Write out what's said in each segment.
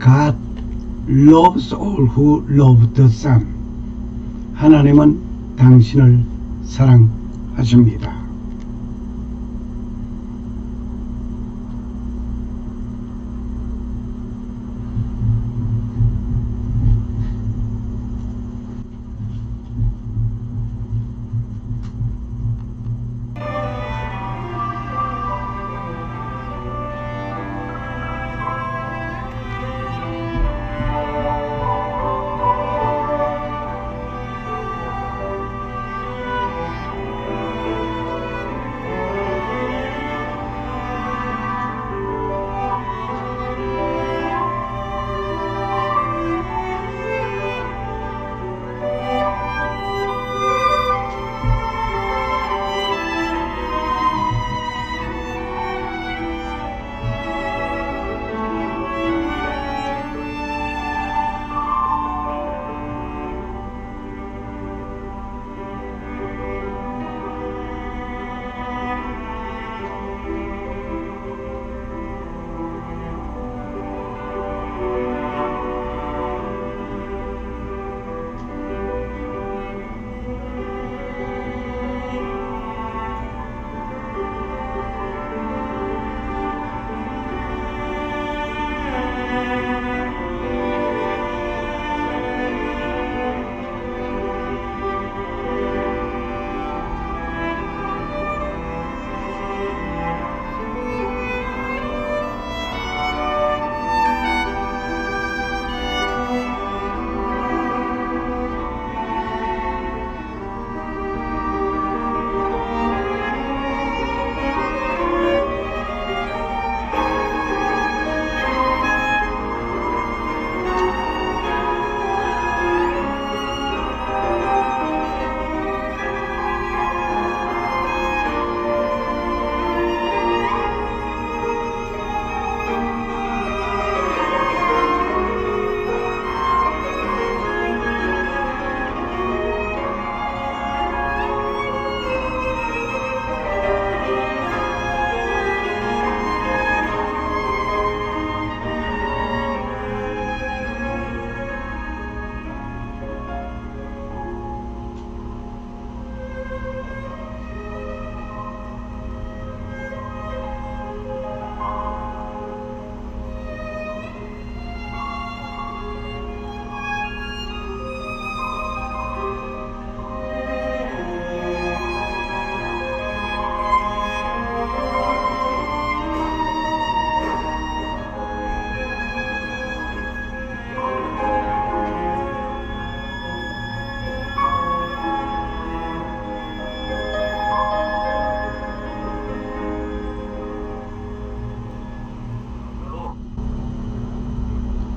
God loves all who love the Son. 하나님은 당신을 사랑하십니다.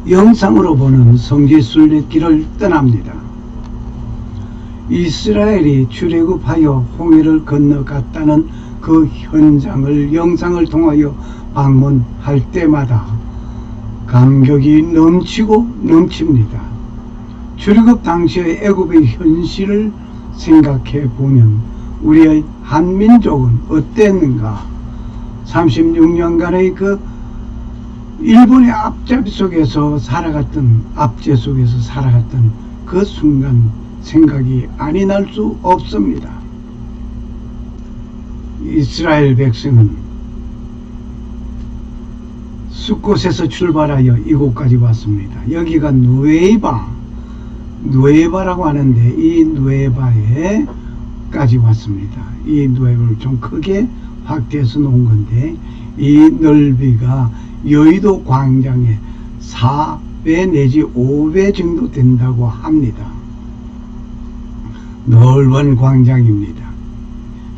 영상으로 보는 성지 순례길을 떠납니다. 이스라엘이 출애굽하여 홍해를 건너갔다는 그 현장을 영상을 통하여 방문할 때마다 감격이 넘치고 넘칩니다. 출애굽 당시의 애굽의 현실을 생각해 보면 우리의 한민족은 어땠는가? 36년간의 그 일본의 압제 속에서 살아갔던 그 순간 생각이 안이 날 수 없습니다. 이스라엘 백성은 숫곳에서 출발하여 이곳까지 왔습니다. 여기가 누에바라고 하는데 이 누에바에까지 왔습니다. 이 누에바를 좀 크게 확대해서 놓은 건데 이 넓이가 여의도 광장의 4배 내지 5배 정도 된다고 합니다. 넓은 광장입니다.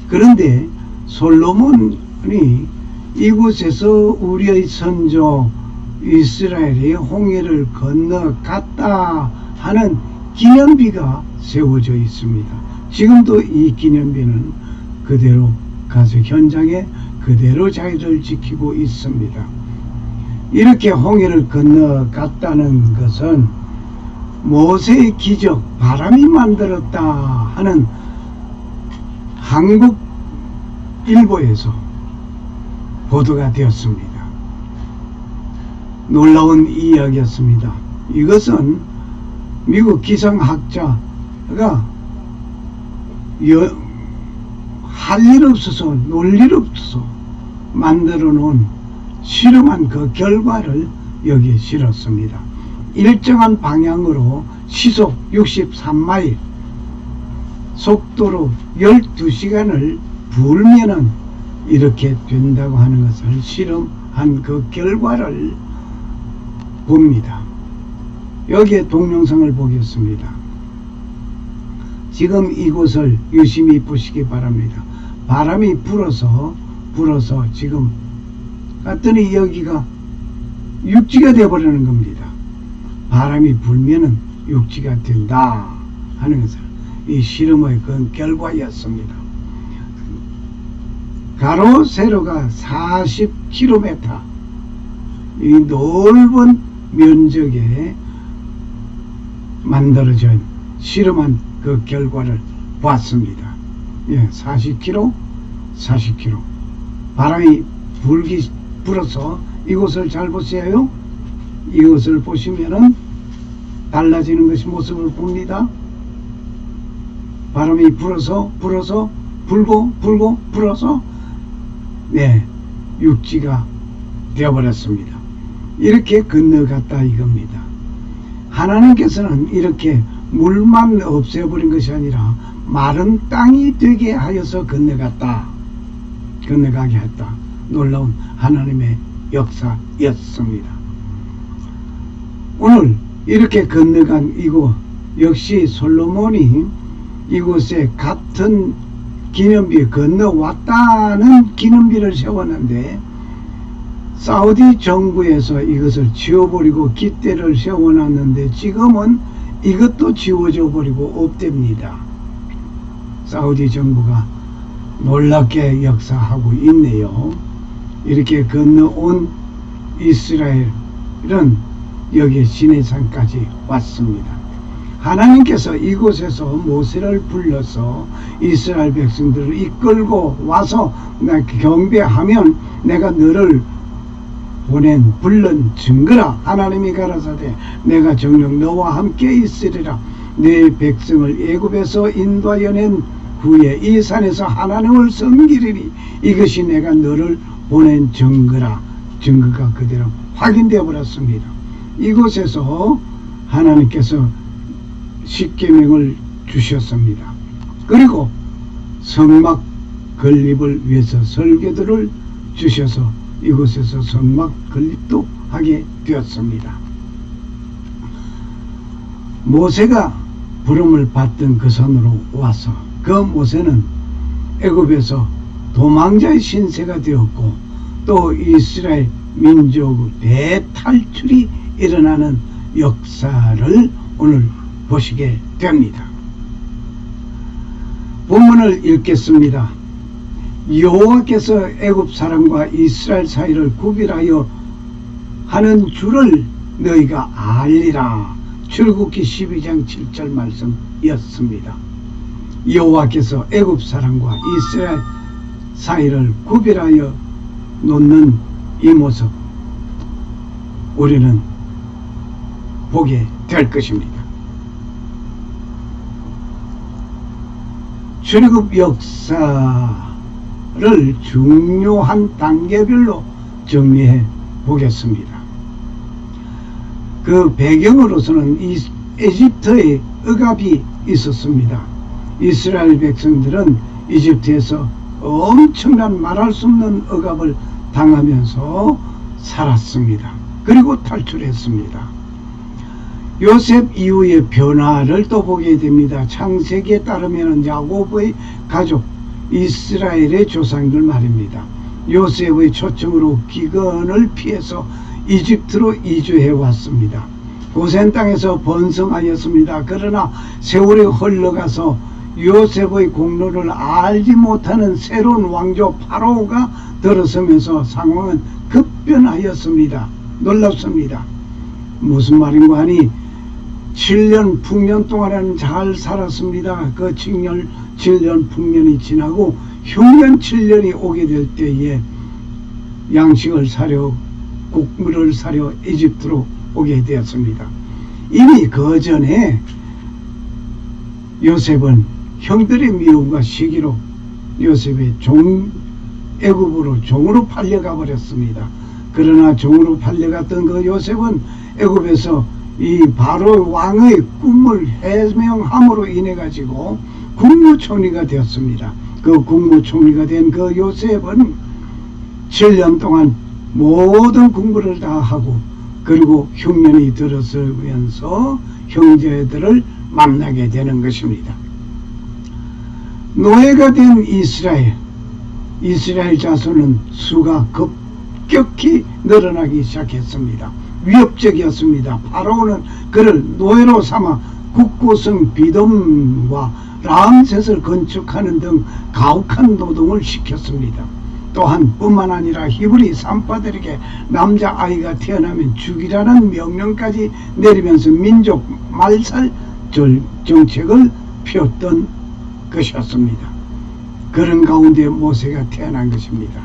그런데 솔로몬이 이곳에서 우리의 선조 이스라엘이 홍해를 건너갔다 하는 기념비가 세워져 있습니다. 지금도 이 기념비는 그대로 가서 현장에 그대로 자리를 지키고 있습니다. 이렇게 홍해를 건너갔다는 것은 모세의 기적, 바람이 만들었다 하는 한국 일보에서 보도가 되었습니다. 놀라운 이야기였습니다. 이것은 미국 기상학자가 할 일 없어서 놀 일 없어서 만들어 놓은 실험한 그 결과를 여기에 실었습니다. 일정한 방향으로 시속 63마일 속도로 12시간을 불면은 이렇게 된다고 하는 것을 실험한 그 결과를 봅니다. 여기에 동영상을 보겠습니다. 지금 이곳을 유심히 보시기 바랍니다. 바람이 불어서 지금 갔더니 여기가 육지가 되어버리는 겁니다. 바람이 불면은 육지가 된다 하는 것을 이 실험의 그 결과였습니다. 가로 세로가 40km 이 넓은 면적에 만들어진 실험한 그 결과를 봤습니다. 예, 40km 바람이 불어서 이곳을 잘 보세요. 이것을 보시면은 달라지는 것이 모습을 봅니다. 바람이 불어서 불고 불어서 육지가 되어버렸습니다. 이렇게 건너갔다 이겁니다. 하나님께서는 이렇게 물만 없애버린 것이 아니라 마른 땅이 되게 하여서 건너가게 했다. 놀라운 하나님의 역사였습니다. 오늘 이렇게 건너간 이곳 역시 솔로몬이 이곳에 같은 기념비 건너왔다는 기념비를 세웠는데 사우디 정부에서 이것을 지워버리고 깃대를 세워놨는데 지금은 이것도 지워져 버리고 없답니다. 사우디 정부가 놀랍게 역사하고 있네요. 이렇게 건너온 이스라엘은 여기 시내산까지 왔습니다. 하나님께서 이곳에서 모세를 불러서 이스라엘 백성들을 이끌고 와서 경배하면 내가 너를 불른 증거라. 하나님이 가라사대 내가 정녕 너와 함께 있으리라. 내 백성을 애굽에서 인도하여 낸 후에 이 산에서 하나님을 섬기리니 이것이 내가 너를 보낸 증거라. 증거가 그대로 확인되어 버렸습니다. 이곳에서 하나님께서 십계명을 주셨습니다. 그리고 성막 건립을 위해서 설계도를 주셔서 이곳에서 성막 건립도 하게 되었습니다. 모세가 부름을 받던 그 산으로 와서 그 모세는 애굽에서 도망자의 신세가 되었고 또 이스라엘 민족의 대탈출이 일어나는 역사를 오늘 보시게 됩니다. 본문을 읽겠습니다. 여호와께서 애굽 사람과 이스라엘 사이를 구별하여 하는 줄을 너희가 알리라. 출애굽기 12장 7절 말씀이었습니다. 여호와께서 애굽 사람과 이스라엘 사이를 구별하여 놓는 이 모습 우리는 보게 될 것입니다. 출애굽 역사를 중요한 단계별로 정리해 보겠습니다. 그 배경으로서는 이집트의 억압이 있었습니다. 이스라엘 백성들은 이집트에서 엄청난 말할 수 없는 억압을 당하면서 살았습니다. 그리고 탈출했습니다. 요셉 이후의 변화를 또 보게 됩니다. 창세기에 따르면 야곱의 가족 이스라엘의 조상들 말입니다. 요셉의 초청으로 기근을 피해서 이집트로 이주해 왔습니다. 고센 땅에서 번성하였습니다. 그러나 세월이 흘러가서 요셉의 공로를 알지 못하는 새로운 왕조 파라오가 들어서면서 상황은 급변하였습니다. 놀랍습니다. 무슨 말인가 하니 7년 풍년 동안에는 잘 살았습니다. 그 7년 풍년이 지나고 흉년 7년이 오게 될 때에 양식을 사려고 곡물을 사려 이집트로 오게 되었습니다. 이미 그 전에 요셉은 형들의 미움과 시기로 요셉의 애굽으로 종으로 팔려가 버렸습니다. 그러나 종으로 팔려갔던 그 요셉은 애굽에서 이 바로 왕의 꿈을 해명함으로 인해 가지고 국무총리가 되었습니다. 그 국무총리가 된 그 요셉은 7년 동안 모든 공부를 다 하고 그리고 흉년이 들어서면서 형제들을 만나게 되는 것입니다. 노예가 된 이스라엘 자손은 수가 급격히 늘어나기 시작했습니다. 위협적이었습니다. 파라오는 그를 노예로 삼아 국고성 비돔과 람셋을 건축하는 등 가혹한 노동을 시켰습니다. 또한 뿐만 아니라 히브리 산파들에게 남자아이가 태어나면 죽이라는 명령까지 내리면서 민족 말살 정책을 폈던 것이었습니다. 그런 가운데 모세가 태어난 것입니다.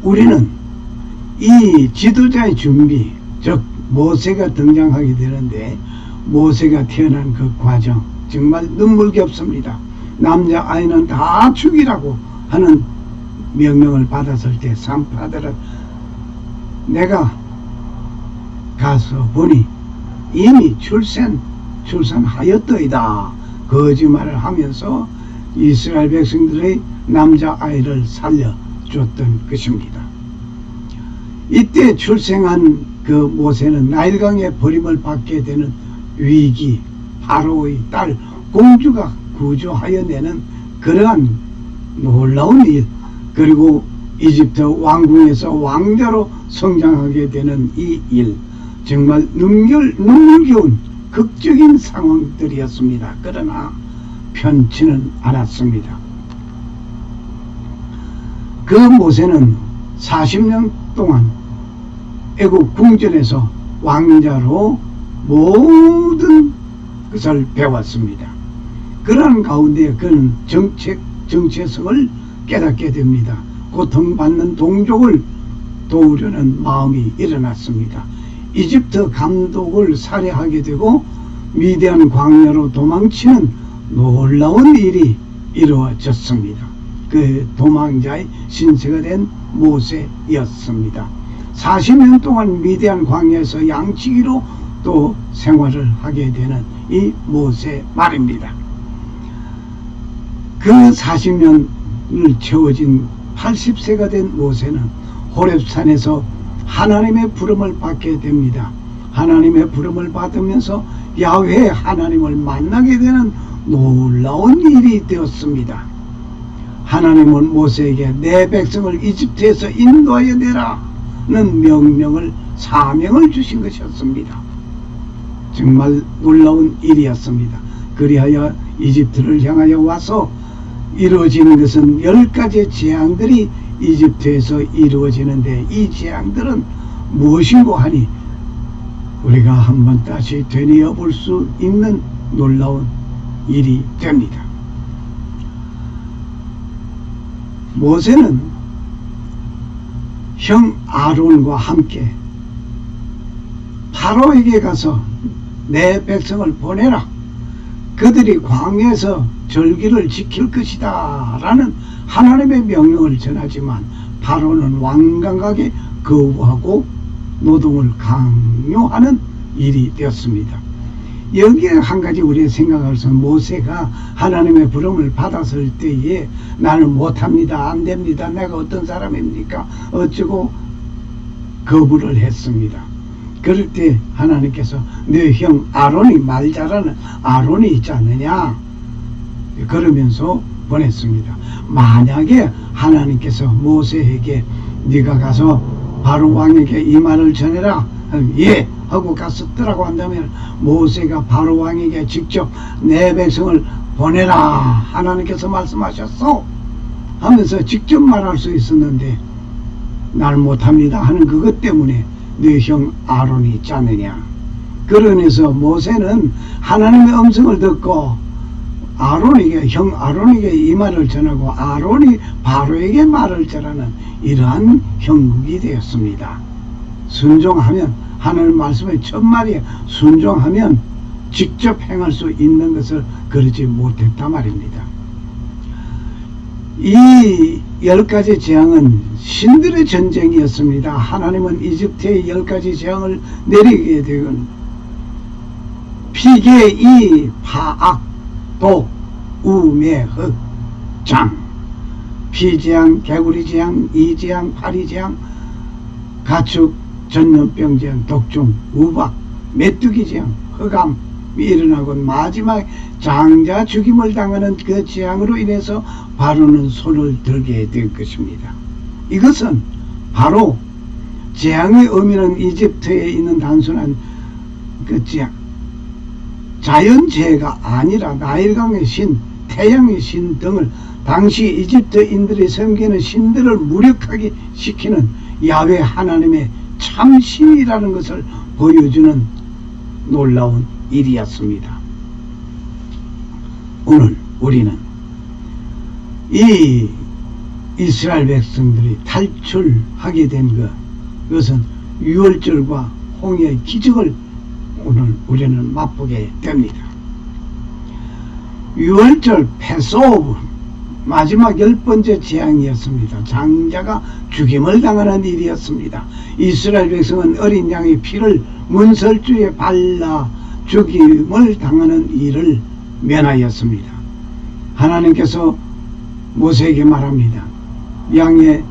우리는 이 지도자의 준비, 즉 모세가 등장하게 되는데 모세가 태어난 그 과정 정말 눈물겹습니다. 남자아이는 다 죽이라고 하는 명령을 받았을 때 산파들은 내가 가서 보니 이미 출산하였더이다 거짓말을 하면서 이스라엘 백성들의 남자아이를 살려줬던 것입니다. 이때 출생한 그 모세는 나일강에 버림을 받게 되는 위기, 파로의 딸 공주가 구조하여 내는 그러한 놀라운 일, 그리고 이집트 왕궁에서 왕자로 성장하게 되는 이 일, 정말 눈물겨운 극적인 상황들이었습니다. 그러나 편치는 않았습니다. 그 모세는 40년 동안 애국 궁전에서 왕자로 모든 것을 배웠습니다. 그러한 가운데 그는 정체성을 깨닫게 됩니다. 고통받는 동족을 도우려는 마음이 일어났습니다. 이집트 감독을 살해하게 되고 위대한 광야로 도망치는 놀라운 일이 이루어졌습니다. 그 도망자의 신세가 된 모세였습니다. 40년 동안 위대한 광야에서 양치기로 또 생활을 하게 되는 이 모세 말입니다. 그 40년을 채워진 80세가 된 모세는 호렙산에서 하나님의 부름을 받게 됩니다. 하나님의 부름을 받으면서 야훼 하나님을 만나게 되는 놀라운 일이 되었습니다. 하나님은 모세에게 내 백성을 이집트에서 인도하여 내라는 사명을 주신 것이었습니다. 정말 놀라운 일이었습니다. 그리하여 이집트를 향하여 와서 이루어지는 것은 10가지의 재앙들이 이집트에서 이루어지는데 이 재앙들은 무엇인고 하니 우리가 한번 다시 되뇌어 볼 수 있는 놀라운 일이 됩니다. 모세는 형 아론과 함께 파로에게 가서 내 백성을 보내라. 그들이 광야에서 절기를 지킬 것이다 라는 하나님의 명령을 전하지만 파로는 완강하게 거부하고 노동을 강요하는 일이 되었습니다. 여기에 한 가지 우리가 생각할 수 있는 모세가 하나님의 부름을 받았을 때에 나는 못합니다, 안됩니다, 내가 어떤 사람입니까 어쩌고 거부를 했습니다. 그럴 때 하나님께서 네 형 아론이 말 잘하는 아론이 있지 않느냐 그러면서 보냈습니다. 만약에 하나님께서 모세에게 네가 가서 바로 왕에게 이 말을 전해라 예 하고 갔었더라고 한다면 모세가 바로 왕에게 직접 내 백성을 보내라 하나님께서 말씀하셨어 하면서 직접 말할 수 있었는데 날 못합니다 하는 그것 때문에 네 형 아론이 있지 않느냐. 그러면서 모세는 하나님의 음성을 듣고 아론에게, 형 아론에게 이 말을 전하고 아론이 바로에게 말을 전하는 이러한 형국이 되었습니다. 순종하면, 하나님 말씀의 첫 말이에요. 순종하면 직접 행할 수 있는 것을 그러지 못했단 말입니다. 이 10가지 재앙은 신들의 전쟁이었습니다. 하나님은 이집트에 10가지 재앙을 내리게 되건 피계, 이, 파악, 독, 우매, 흑, 장, 피재앙, 개구리재앙, 이재앙, 파리재앙, 가축, 전염병재앙, 독중, 우박, 메뚜기재앙, 흑암 일어나고 마지막 장자 죽임을 당하는 그 재앙으로 인해서 바로는 손을 들게 될 것입니다. 이것은 바로 재앙의 의미는 이집트에 있는 단순한 그 재앙, 자연재해가 아니라 나일강의 신, 태양의 신 등을 당시 이집트인들이 섬기는 신들을 무력하게 시키는 야훼 하나님의 참신이라는 것을 보여주는 놀라운 일이었습니다. 오늘 우리는 이 이스라엘 백성들이 탈출하게 된 그것은 유월절과 홍해의 기적을 오늘 우리는 맛보게 됩니다. 유월절 패스오브 마지막 10번째 재앙이었습니다. 장자가 죽임을 당하는 일이었습니다. 이스라엘 백성은 어린 양의 피를 문설주에 발라 죽임을 당하는 일을 면하였습니다. 하나님께서 모세에게 말합니다. 양의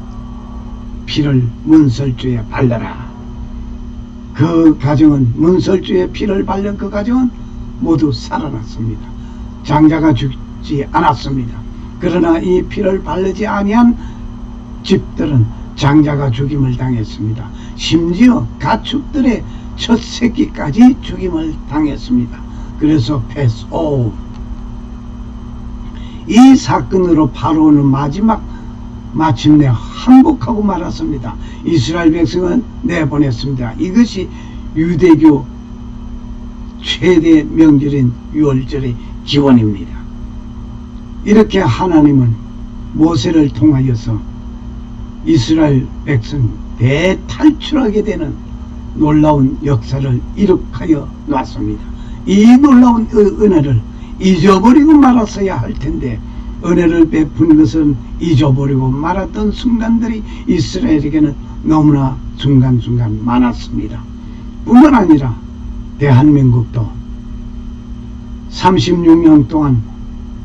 피를 문설주에 발라라. 그 가정은 문설주에 피를 바른 그 가정은 모두 살아났습니다. 장자가 죽지 않았습니다. 그러나 이 피를 바르지 아니한 집들은 장자가 죽임을 당했습니다. 심지어 가축들의 첫 새끼까지 죽임을 당했습니다. 그래서 패스오브, 이 사건으로 바로는 마침내 항복하고 말았습니다. 이스라엘 백성은 내보냈습니다. 이것이 유대교 최대 명절인 유월절의 기원입니다. 이렇게 하나님은 모세를 통하여서 이스라엘 백성 대탈출하게 되는 놀라운 역사를 이룩하여 놨습니다. 이 놀라운 은혜를 잊어버리고 말았어야 할 텐데 은혜를 베푼 것은 잊어버리고 말았던 순간들이 이스라엘에게는 너무나 순간순간 많았습니다. 뿐만 아니라 대한민국도 36년 동안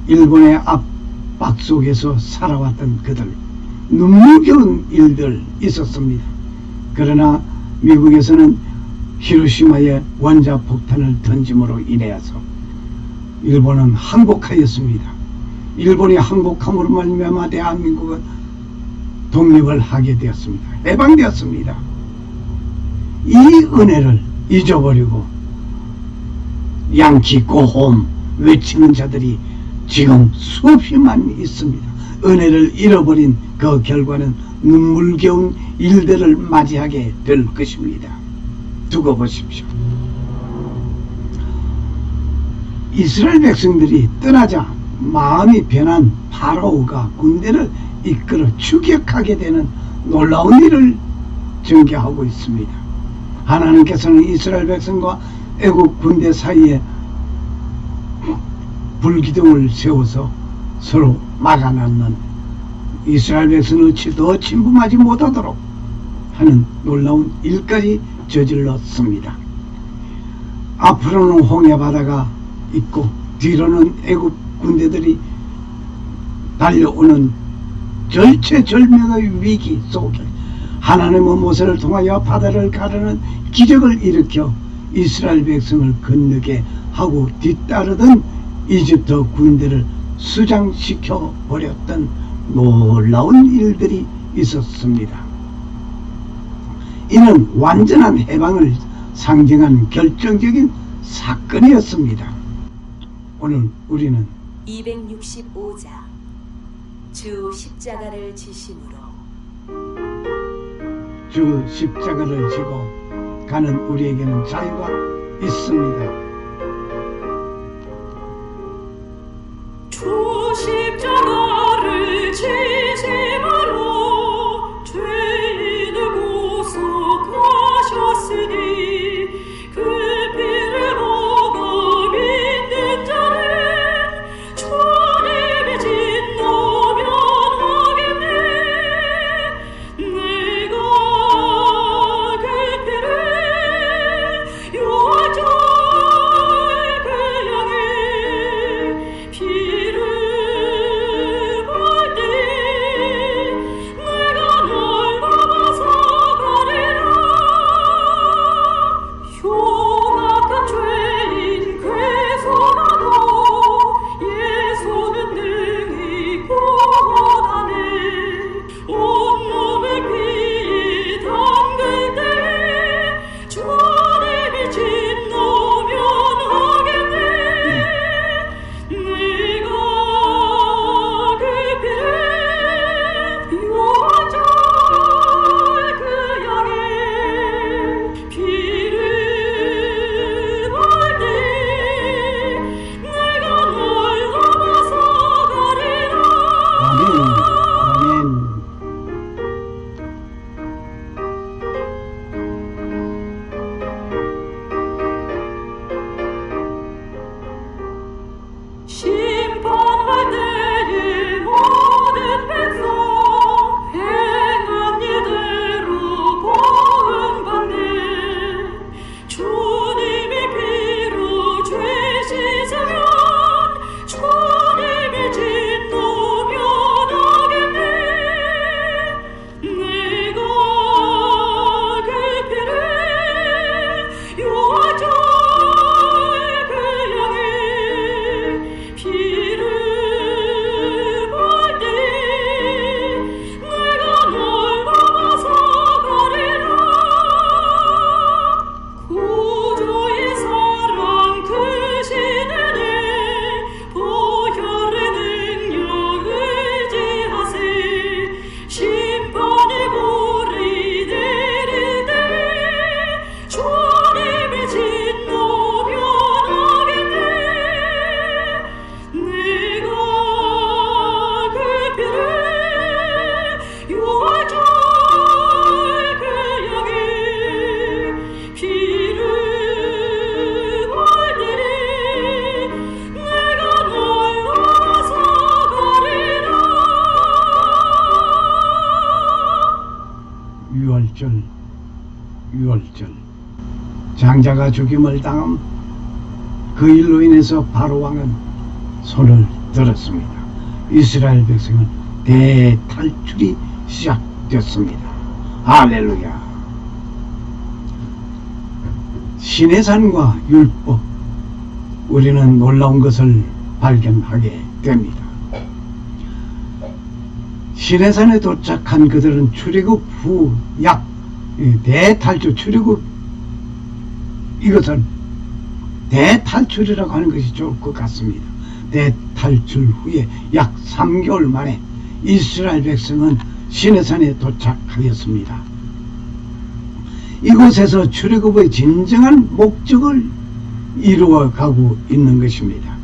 일본의 압박 속에서 살아왔던 그들, 눈물겨운 일들 있었습니다. 그러나 미국에서는 히로시마에 원자폭탄을 던짐으로 인해서 일본은 항복하였습니다. 일본이 항복함으로 말미암아 대한민국은 독립을 하게 되었습니다. 해방되었습니다. 이 은혜를 잊어버리고 양키 고홈 외치는 자들이 지금 수없이만 있습니다. 은혜를 잃어버린 그 결과는 눈물겨운 일들을 맞이하게 될 것입니다. 두고 보십시오. 이스라엘 백성들이 떠나자 마음이 변한 파라오가 군대를 이끌어 추격하게 되는 놀라운 일을 전개하고 있습니다. 하나님께서는 이스라엘 백성과 애국 군대 사이에 불기둥을 세워서 서로 막아놨는 이스라엘 백성을 더 침범하지 못하도록 하는 놀라운 일까지 저질렀습니다. 앞으로는 홍해 바다가 있고 뒤로는 애국 군대들이 달려오는 절체절명의 위기 속에 하나님은 모세를 통하여 바다를 가르는 기적을 일으켜 이스라엘 백성을 건너게 하고 뒤따르던 이집트 군대를 수장시켜 버렸던 놀라운 일들이 있었습니다. 이는 완전한 해방을 상징하는 결정적인 사건이었습니다. 오늘 우리는 265자 주 십자가를 지심으로 주 십자가를 지고 가는 우리에게는 자유가 있습니다. 십자가를 지심으로 죄인을 구속하셨으니 그 피를 먹어 믿는 자는 주님의 진노 면하겠네. 내가 그 피를 요하자 그 양의 피를 볼 때 내가 널 넘어서 가리라. 흉악한 죄인 괴소하고 예수는 능히 구원하네. 온몸을 피에 담글 때 주님이 진노 면하겠네. 내가 그 피를 요하자 그 양의 피를 볼 때 내가 널 넘어서 가리라. 아멘. 아멘. 심판할 때에 모든 백성 행한 일대로 보응받네. 주님이 피로 죄 씻으면 주님이 진노 면하겠네. 내가 그 피를 요하자 그 양의 피를 볼 때 내가 널 넘어서 가리라. 구주의 사랑 크시네. 보혈의 능력 의지하세. 심판의 불이 내릴 때 주님의 진노 면하겠네. 내가 그 피를 요하자 그 양의 피를 볼 때 내가 널 넘어서 가리라. 유월절. 장자가 죽임을 당함. 그 일로 인해서 바로 왕은 손을 들었습니다. 이스라엘 백성은 대탈출이 시작됐습니다. 할렐루야. 시내산과 율법, 우리는 놀라운 것을 발견하게 됩니다. 시내산에 도착한 그들은 출애굽 후 약 대탈출, 출애굽, 이것은 대탈출이라고 하는 것이 좋을 것 같습니다. 대탈출 후에 약 3개월 만에 이스라엘 백성은 시내산에 도착하였습니다. 이곳에서 출애굽의 진정한 목적을 이루어가고 있는 것입니다.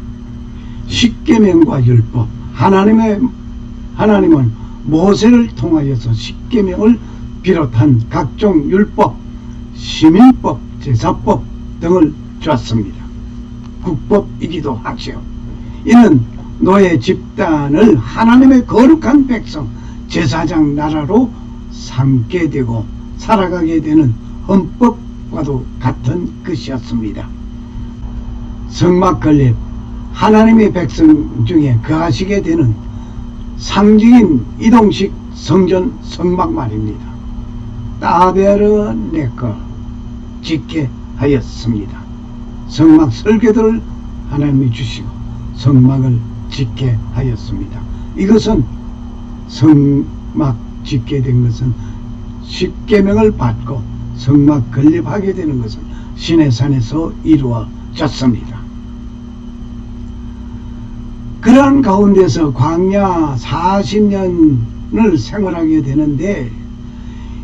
십계명과 율법, 하나님은 모세를 통하여서 십계명을 비롯한 각종 율법, 시민법, 제사법 등을 줬습니다. 국법이기도 하죠. 이는 노예 집단을 하나님의 거룩한 백성, 제사장 나라로 삼게 되고 살아가게 되는 헌법과도 같은 것이었습니다. 성막 건립, 하나님의 백성 중에 거하시게 되는 상징인 이동식 성전 성막 말입니다. 따베르 네커 짓게 하였습니다. 성막 설계도를 하나님이 주시고 성막을 짓게 하였습니다. 이것은 성막 짓게 된 것은 십계명을 받고 성막 건립하게 되는 것은 시내산에서 이루어졌습니다. 그러한 가운데서 광야 40년을 생활하게 되는데,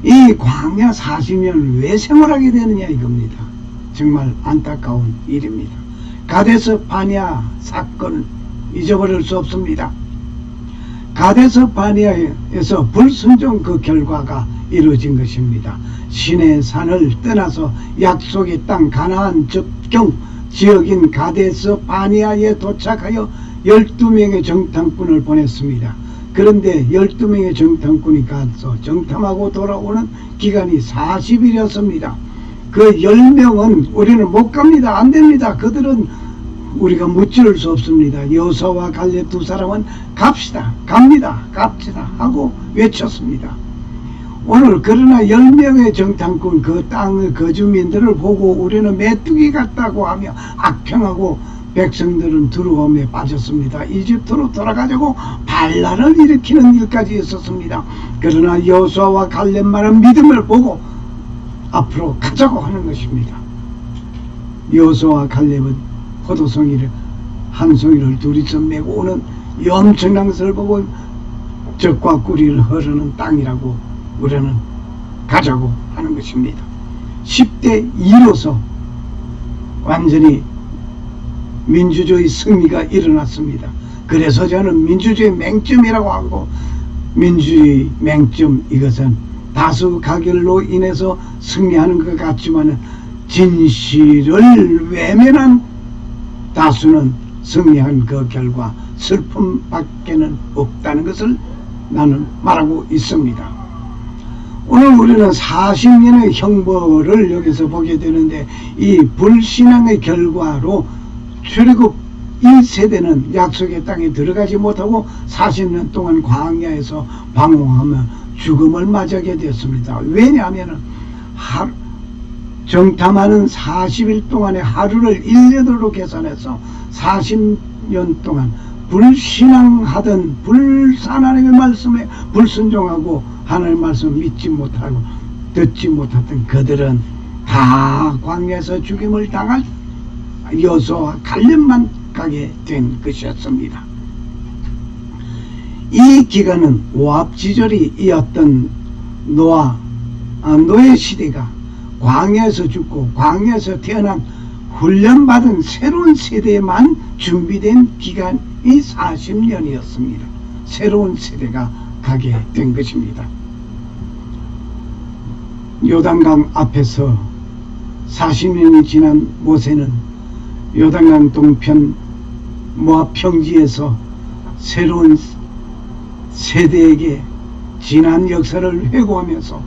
이 광야 40년을 왜 생활하게 되느냐 이겁니다. 정말 안타까운 일입니다. 가데스 바냐 사건을 잊어버릴 수 없습니다. 가데스 바네아에서 불순종 그 결과가 이루어진 것입니다. 시내 산을 떠나서 약속의 땅 가나안 접경 지역인 가데스 바네아에 도착하여 12명의 정탐꾼을 보냈습니다. 그런데 12명의 정탐꾼이 가서 정탐하고 돌아오는 기간이 40일이었습니다. 그 10명은 우리는 못 갑니다. 안 됩니다. 그들은 우리가 무찌를 수 없습니다. 여호수아와 갈렙 두 사람은 갑시다. 갑니다. 갑시다. 하고 외쳤습니다. 오늘 그러나 10명의 정탐꾼 그 땅의 거주민들을 보고 우리는 메뚜기 같다고 하며 악평하고 백성들은 두려움에 빠졌습니다. 이집트로 돌아가자고 반란을 일으키는 일까지 있었습니다. 그러나 여호수아와 갈렙만은 믿음을 보고 앞으로 가자고 하는 것입니다. 여호수아와 갈렙은 포도송이를 한 송이를 둘이서 메고 오는 이 엄청난 것을 보고 젖과 꿀이 흐르는 땅이라고 우리는 가자고 하는 것입니다. 10대 2로서 완전히 민주주의 승리가 일어났습니다. 그래서 저는 민주주의 맹점이라고 하고, 민주주의 맹점, 이것은 다수 가결로 인해서 승리하는 것 같지만 진실을 외면한 다수는 승리한 그 결과 슬픔밖에는 없다는 것을 나는 말하고 있습니다. 오늘 우리는 40년의 형벌을 여기서 보게 되는데, 이 불신앙의 결과로 출애굽 1세대는 약속의 땅에 들어가지 못하고 40년 동안 광야에서 방황하며 죽음을 맞이하게 되었습니다. 왜냐하면 정탐하는 40일 동안의 하루를 1년으로 계산해서 40년 동안 불신앙하던 하나님의 말씀에 불순종하고 하나님의 말씀을 믿지 못하고 듣지 못했던 그들은 다 광야에서 죽임을 당할 여호수아와 갈렙만 가게 된 것이었습니다. 이 기간은 모압 지절이 이었던 노예 시대가 광야에서 죽고 광야에서 태어난 훈련받은 새로운 세대에만 준비된 기간이 40년이었습니다. 새로운 세대가 가게 된 것입니다. 요단강 앞에서 40년이 지난 모세는 요단강 동편 모압 평지에서 새로운 세대에게 지난 역사를 회고하면서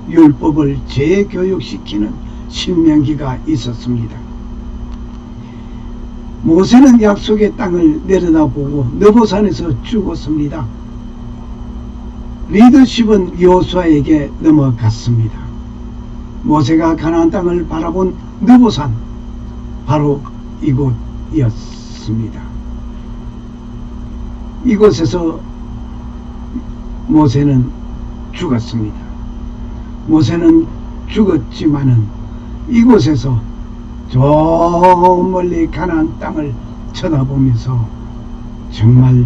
율법을 재교육시키는 신명기가 있었습니다. 모세는 약속의 땅을 내려다보고 느보산에서 죽었습니다. 리더십은 여호수아에게 넘어갔습니다. 모세가 가나안 땅을 바라본 느보산, 바로 이곳이었습니다. 이곳에서 모세는 죽었습니다. 모세는 죽었지만은 이곳에서 저 멀리 가나안 땅을 쳐다보면서 정말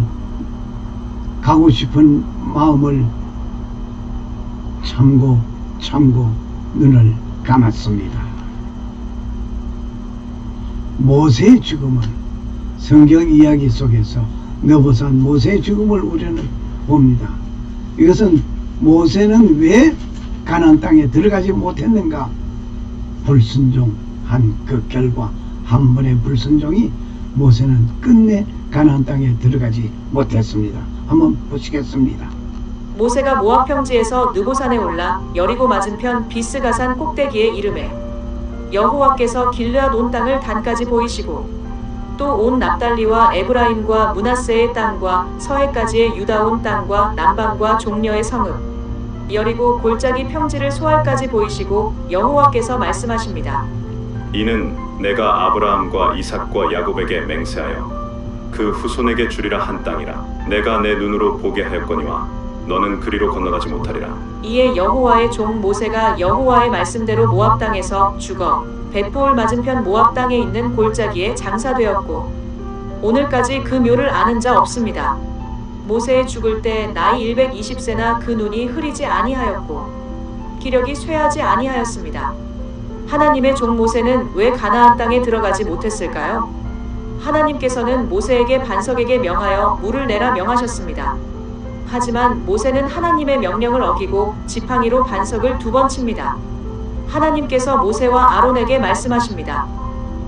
가고 싶은 마음을 참고 눈을 감았습니다. 모세의 죽음을 성경 이야기 속에서 느보산 모세의 죽음을 우리는 봅니다. 이것은 모세는 왜 가나안 땅에 들어가지 못했는가? 불순종한 그 결과, 한 번의 불순종이 모세는 끝내 가나안 땅에 들어가지 못했습니다. 한번 보시겠습니다. 모세가 모압 평지에서 느보산에 올라 여리고 맞은편 비스가산 꼭대기에 이르매 여호와께서 길르앗 온 땅을 단까지 보이시고 또 온 납달리와 에브라임과 므낫세의 땅과 서해까지의 유다 온 땅과 남방과 종려의 성읍 여리고 골짜기 평지를 소알까지 보이시고 여호와께서 말씀하십니다. 이는 내가 아브라함과 이삭과 야곱에게 맹세하여 그 후손에게 주리라 한 땅이라. 내가 내 눈으로 보게 하였거니와 너는 그리로 건너가지 못하리라. 이에 여호와의 종 모세가 여호와의 말씀대로 모압 땅에서 죽어 벳보을 맞은편 모압 땅에 있는 골짜기에 장사되었고 오늘까지 그 묘를 아는 자 없습니다. 모세의 죽을 때 나이 120세나 그 눈이 흐리지 아니하였고 기력이 쇠하지 아니하였습니다. 하나님의 종 모세는 왜 가나안 땅에 들어가지 못했을까요? 하나님께서는 모세에게 반석에게 명하여 물을 내라 명하셨습니다. 하지만 모세는 하나님의 명령을 어기고 지팡이로 반석을 2번 칩니다. 하나님께서 모세와 아론에게 말씀하십니다.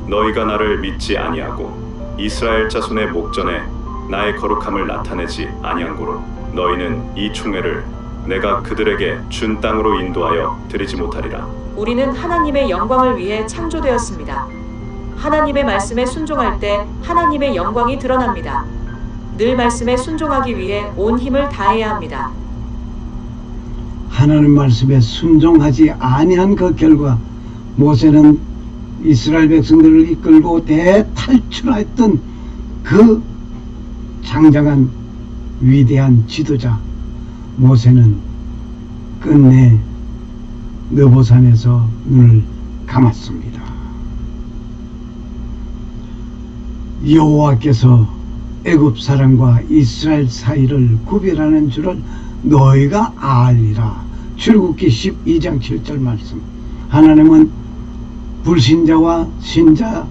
너희가 나를 믿지 아니하고 이스라엘 자손의 목전에 나의 거룩함을 나타내지 아니한 고로 너희는 이 총회를 내가 그들에게 준 땅으로 인도하여 드리지 못하리라. 우리는 하나님의 영광을 위해 창조되었습니다. 하나님의 말씀에 순종할 때 하나님의 영광이 드러납니다. 늘 말씀에 순종하기 위해 온 힘을 다해야 합니다. 하나님 말씀에 순종하지 아니한 그 결과 모세는 이스라엘 백성들을 이끌고 대탈출했던 그 장장한 위대한 지도자 모세는 끝내 느보산에서 눈을 감았습니다. 여호와께서 애굽 사람과 이스라엘 사이를 구별하는 줄을 너희가 알리라. 출애굽기 12장 7절 말씀. 하나님은 불신자와 신자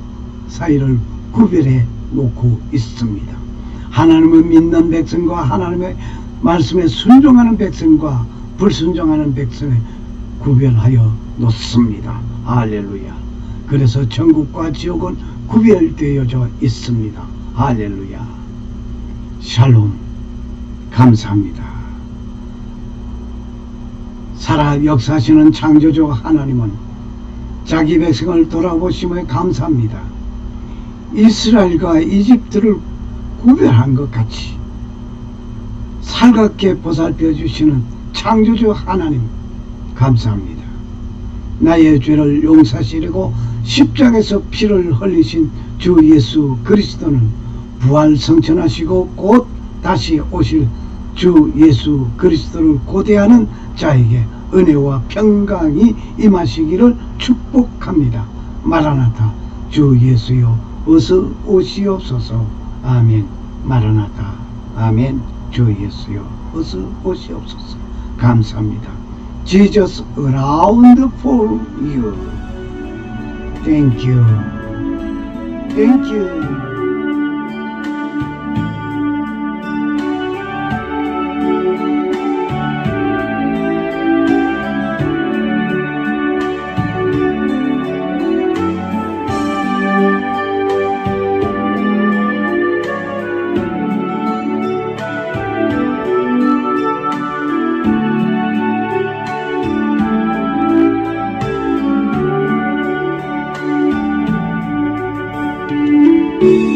사이를 구별해 놓고 있습니다. 하나님을 믿는 백성과 하나님의 말씀에 순종하는 백성과 불순종하는 백성을 구별하여 놓습니다. 할렐루야. 그래서 천국과 지옥은 구별되어져 있습니다. 할렐루야. 샬롬. 감사합니다. 살아 역사하시는 창조주 하나님은 자기 백성을 돌아보심에 감사합니다. 이스라엘과 이집트를 구별한 것 같이 살갑게 보살펴 주시는 창조주 하나님 감사합니다. 나의 죄를 용서하시려고 십자가에서 피를 흘리신 주 예수 그리스도는 부활 성천하시고 곧 다시 오실 주 예수 그리스도를 고대하는 자에게 은혜와 평강이 임하시기를 축복합니다. 마라나타. 주 예수여 어서 오시옵소서. 아멘. 마라나타. 아멘. 주 예수여 어서 오시옵소서. 감사합니다. Jesus around for you. Thank you. Thank you. 주